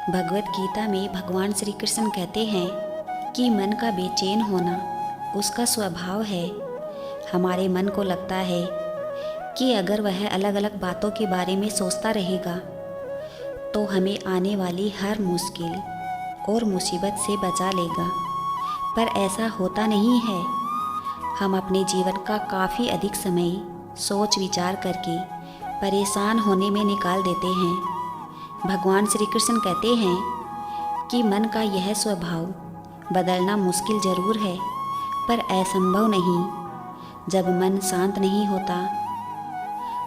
भगवत गीता में भगवान श्री कृष्ण कहते हैं कि मन का बेचैन होना उसका स्वभाव है। हमारे मन को लगता है कि अगर वह अलग अलग बातों के बारे में सोचता रहेगा तो हमें आने वाली हर मुश्किल और मुसीबत से बचा लेगा, पर ऐसा होता नहीं है। हम अपने जीवन का काफ़ी अधिक समय सोच विचार करके परेशान होने में निकाल देते हैं। भगवान श्री कृष्ण कहते हैं कि मन का यह स्वभाव बदलना मुश्किल ज़रूर है, पर असंभव नहीं। जब मन शांत नहीं होता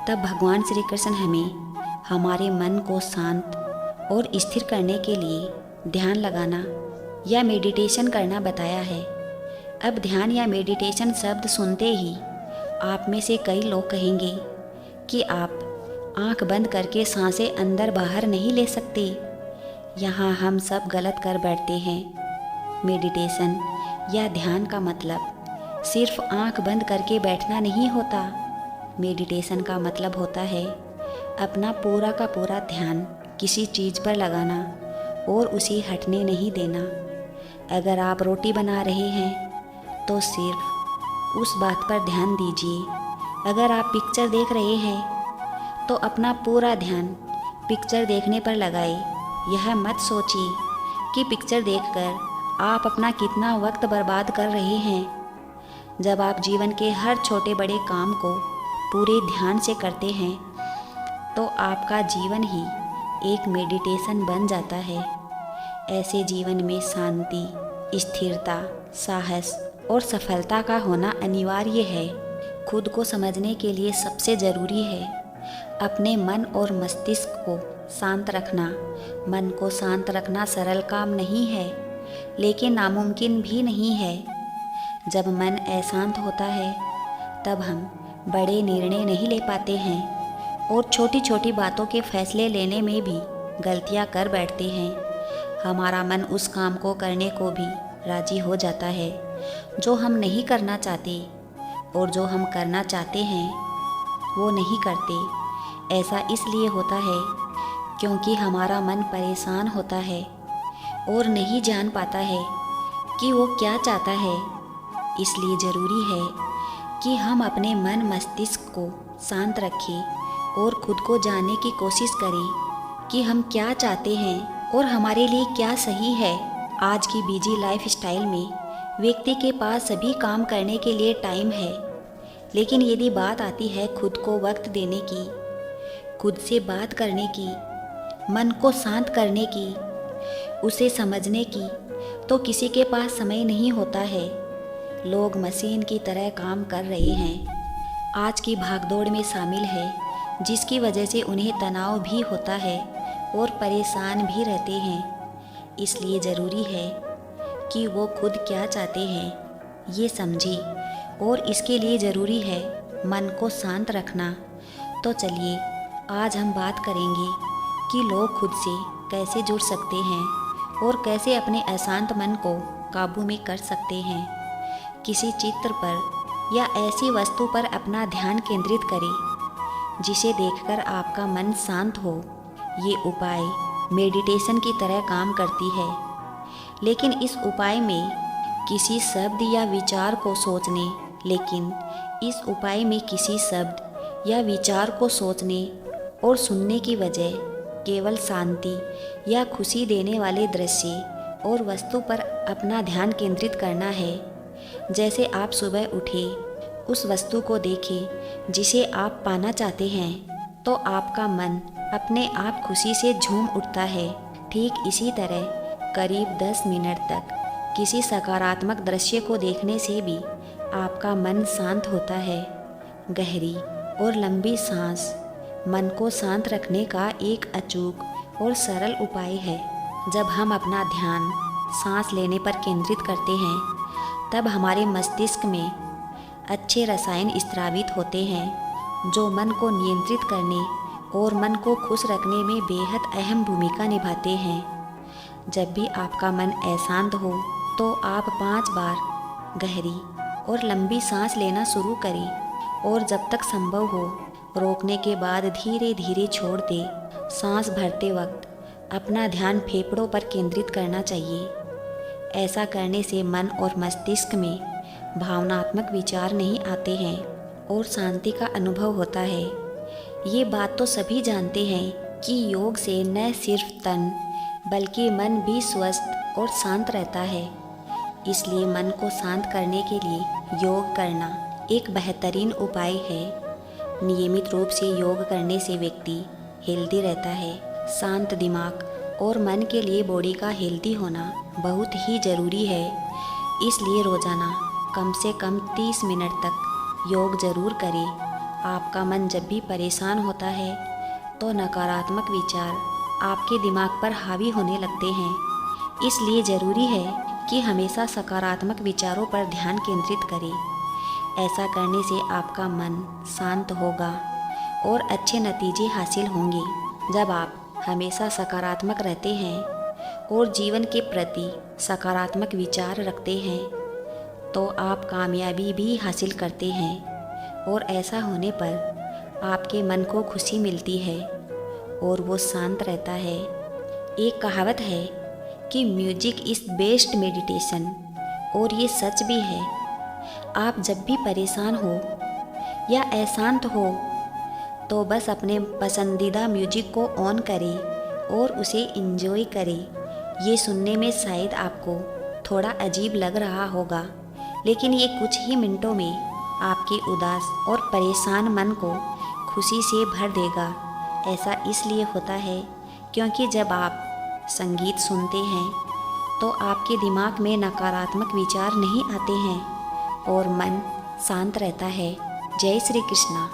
तब भगवान श्री कृष्ण हमें हमारे मन को शांत और स्थिर करने के लिए ध्यान लगाना या मेडिटेशन करना बताया है। अब ध्यान या मेडिटेशन शब्द सुनते ही आप में से कई लोग कहेंगे कि आप आंख बंद करके सांसें अंदर बाहर नहीं ले सकते। यहाँ हम सब गलत कर बैठते हैं। मेडिटेशन या ध्यान का मतलब सिर्फ आंख बंद करके बैठना नहीं होता। मेडिटेशन का मतलब होता है अपना पूरा का पूरा ध्यान किसी चीज़ पर लगाना और उसे हटने नहीं देना। अगर आप रोटी बना रहे हैं तो सिर्फ उस बात पर ध्यान दीजिए। अगर आप पिक्चर देख रहे हैं तो अपना पूरा ध्यान पिक्चर देखने पर लगाए। यह मत सोचिए कि पिक्चर देखकर आप अपना कितना वक्त बर्बाद कर रहे हैं। जब आप जीवन के हर छोटे बड़े काम को पूरे ध्यान से करते हैं तो आपका जीवन ही एक मेडिटेशन बन जाता है। ऐसे जीवन में शांति, स्थिरता, साहस और सफलता का होना अनिवार्य है। खुद को समझने के लिए सबसे ज़रूरी है अपने मन और मस्तिष्क को शांत रखना। मन को शांत रखना सरल काम नहीं है, लेकिन नामुमकिन भी नहीं है। जब मन अशांत होता है तब हम बड़े निर्णय नहीं ले पाते हैं और छोटी छोटी बातों के फैसले लेने में भी गलतियां कर बैठते हैं। हमारा मन उस काम को करने को भी राजी हो जाता है जो हम नहीं करना चाहते, और जो हम करना चाहते हैं वो नहीं करते। ऐसा इसलिए होता है क्योंकि हमारा मन परेशान होता है और नहीं जान पाता है कि वो क्या चाहता है। इसलिए ज़रूरी है कि हम अपने मन मस्तिष्क को शांत रखें और खुद को जानने की कोशिश करें कि हम क्या चाहते हैं और हमारे लिए क्या सही है। आज की बिजी लाइफ स्टाइल में व्यक्ति के पास सभी काम करने के लिए टाइम है, लेकिन यदि बात आती है खुद को वक्त देने की, खुद से बात करने की, मन को शांत करने की, उसे समझने की, तो किसी के पास समय नहीं होता है। लोग मशीन की तरह काम कर रहे हैं, आज की भागदौड़ में शामिल है, जिसकी वजह से उन्हें तनाव भी होता है और परेशान भी रहते हैं। इसलिए ज़रूरी है कि वो खुद क्या चाहते हैं ये समझें, और इसके लिए ज़रूरी है मन को शांत रखना। तो चलिए आज हम बात करेंगे कि लोग खुद से कैसे जुड़ सकते हैं और कैसे अपने अशांत मन को काबू में कर सकते हैं। किसी चित्र पर या ऐसी वस्तु पर अपना ध्यान केंद्रित करें जिसे देखकर आपका मन शांत हो। ये उपाय मेडिटेशन की तरह काम करती है, लेकिन इस उपाय में किसी शब्द या विचार को सोचने या विचार को सोचने और सुनने की बजाय केवल शांति या खुशी देने वाले दृश्य और वस्तु पर अपना ध्यान केंद्रित करना है। जैसे आप सुबह उठे, उस वस्तु को देखें जिसे आप पाना चाहते हैं, तो आपका मन अपने आप खुशी से झूम उठता है। ठीक इसी तरह करीब 10 मिनट तक किसी सकारात्मक दृश्य को देखने से भी आपका मन शांत होता है। गहरी और लंबी सांस मन को शांत रखने का एक अचूक और सरल उपाय है। जब हम अपना ध्यान सांस लेने पर केंद्रित करते हैं तब हमारे मस्तिष्क में अच्छे रसायन स्रावित होते हैं जो मन को नियंत्रित करने और मन को खुश रखने में बेहद अहम भूमिका निभाते हैं। जब भी आपका मन अशांत हो तो आप 5 बार गहरी और लंबी सांस लेना शुरू करें, और जब तक संभव हो रोकने के बाद धीरे धीरे छोड़ दें। सांस भरते वक्त अपना ध्यान फेफड़ों पर केंद्रित करना चाहिए। ऐसा करने से मन और मस्तिष्क में भावनात्मक विचार नहीं आते हैं और शांति का अनुभव होता है। ये बात तो सभी जानते हैं कि योग से न सिर्फ तन बल्कि मन भी स्वस्थ और शांत रहता है। इसलिए मन को शांत करने के लिए योग करना एक बेहतरीन उपाय है। नियमित रूप से योग करने से व्यक्ति हेल्दी रहता है। शांत दिमाग और मन के लिए बॉडी का हेल्दी होना बहुत ही ज़रूरी है। इसलिए रोज़ाना कम से कम 30 मिनट तक योग ज़रूर करें। आपका मन जब भी परेशान होता है तो नकारात्मक विचार आपके दिमाग पर हावी होने लगते हैं। इसलिए ज़रूरी है कि हमेशा सकारात्मक विचारों पर ध्यान केंद्रित करें। ऐसा करने से आपका मन शांत होगा और अच्छे नतीजे हासिल होंगे। जब आप हमेशा सकारात्मक रहते हैं और जीवन के प्रति सकारात्मक विचार रखते हैं तो आप कामयाबी भी हासिल करते हैं और ऐसा होने पर आपके मन को खुशी मिलती है और वो शांत रहता है। एक कहावत है कि म्यूजिक इज़ बेस्ट मेडिटेशन, और ये सच भी है। आप जब भी परेशान हो या अशांत हो तो बस अपने पसंदीदा म्यूजिक को ऑन करें और उसे एंजॉय करें। ये सुनने में शायद आपको थोड़ा अजीब लग रहा होगा, लेकिन ये कुछ ही मिनटों में आपके उदास और परेशान मन को खुशी से भर देगा। ऐसा इसलिए होता है क्योंकि जब आप संगीत सुनते हैं तो आपके दिमाग में नकारात्मक विचार नहीं आते हैं और मन शांत रहता है। जय श्री कृष्णा।